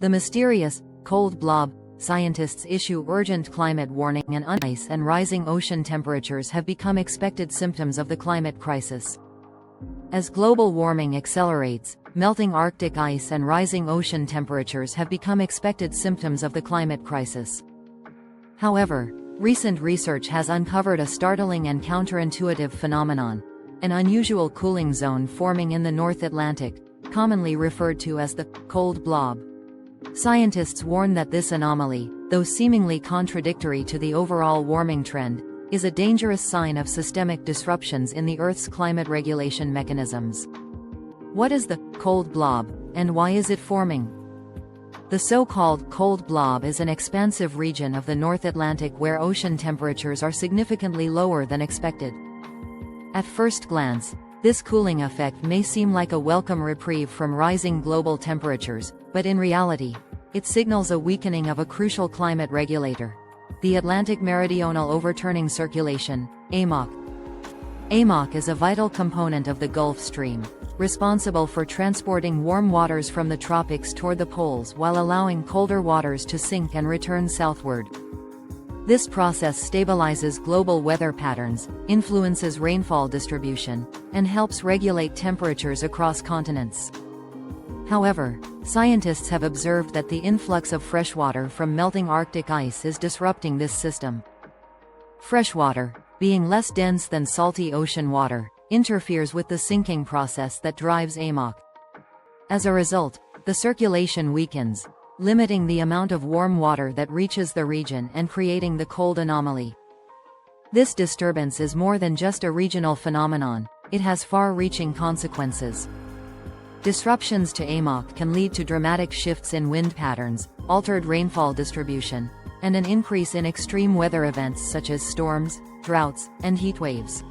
The mysterious, cold blob. Scientists issue urgent climate warning, and ice and rising ocean temperatures have become expected symptoms of the climate crisis. As global warming accelerates, melting Arctic ice and rising ocean temperatures have become expected symptoms of the climate crisis. However, recent research has uncovered a startling and counterintuitive phenomenon, an unusual cooling zone forming in the North Atlantic, commonly referred to as the cold blob. Scientists warn that this anomaly, though seemingly contradictory to the overall warming trend, is a dangerous sign of systemic disruptions in the Earth's climate regulation mechanisms. What is the cold blob, and why is it forming? The so-called cold blob is an expansive region of the North Atlantic where ocean temperatures are significantly lower than expected. At first glance, this cooling effect may seem like a welcome reprieve from rising global temperatures, but in reality, it signals a weakening of a crucial climate regulator: the Atlantic Meridional Overturning Circulation, AMOC. AMOC is a vital component of the Gulf Stream, responsible for transporting warm waters from the tropics toward the poles while allowing colder waters to sink and return southward. This process stabilizes global weather patterns, influences rainfall distribution, and helps regulate temperatures across continents. However, scientists have observed that the influx of freshwater from melting Arctic ice is disrupting this system. Freshwater, being less dense than salty ocean water, interferes with the sinking process that drives AMOC. As a result, the circulation weakens, limiting the amount of warm water that reaches the region and creating the cold anomaly. This disturbance is more than just a regional phenomenon, it has far-reaching consequences. Disruptions to AMOC can lead to dramatic shifts in wind patterns, altered rainfall distribution, and an increase in extreme weather events such as storms, droughts, and heatwaves.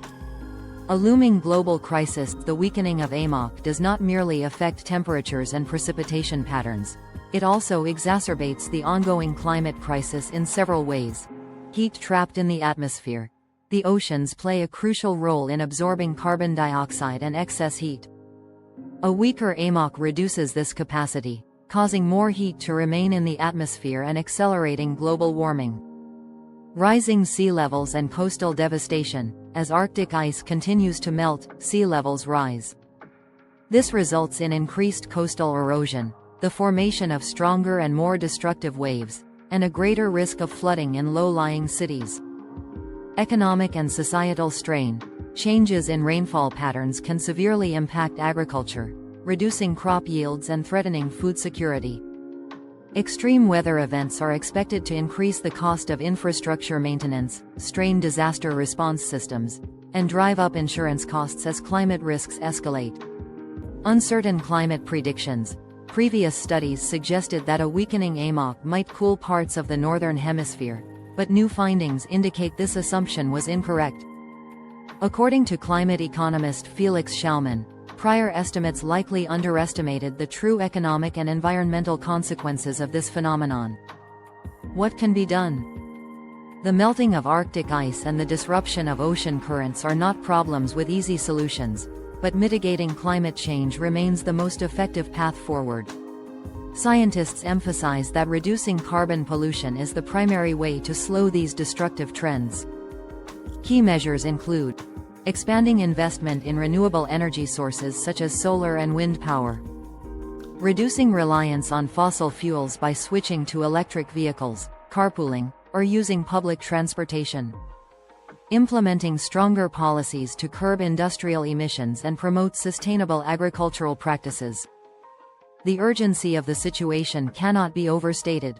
A looming global crisis. The weakening of AMOC does not merely affect temperatures and precipitation patterns. It also exacerbates the ongoing climate crisis in several ways. Heat trapped in the atmosphere. The oceans play a crucial role in absorbing carbon dioxide and excess heat. A weaker AMOC reduces this capacity, causing more heat to remain in the atmosphere and accelerating global warming. Rising sea levels and coastal devastation. As Arctic ice continues to melt, sea levels rise. This results in increased coastal erosion, the formation of stronger and more destructive waves, and a greater risk of flooding in low-lying cities. Economic and societal strain. Changes in rainfall patterns can severely impact agriculture, reducing crop yields and threatening food security. Extreme weather events are expected to increase the cost of infrastructure maintenance, strain disaster response systems, and drive up insurance costs as climate risks escalate. Uncertain climate predictions. Previous studies suggested that a weakening AMOC might cool parts of the northern hemisphere, but new findings indicate this assumption was incorrect. According to climate economist Felix Schaumann, prior estimates likely underestimated the true economic and environmental consequences of this phenomenon. What can be done? The melting of Arctic ice and the disruption of ocean currents are not problems with easy solutions, but mitigating climate change remains the most effective path forward. Scientists emphasize that reducing carbon pollution is the primary way to slow these destructive trends. Key measures include expanding investment in renewable energy sources such as solar and wind power, reducing reliance on fossil fuels by switching to electric vehicles, carpooling, or using public transportation, implementing stronger policies to curb industrial emissions and promote sustainable agricultural practices. The urgency of the situation cannot be overstated.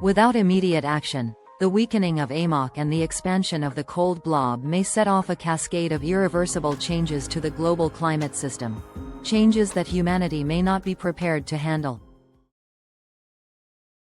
Without immediate action, the weakening of AMOC and the expansion of the cold blob may set off a cascade of irreversible changes to the global climate system, changes that humanity may not be prepared to handle.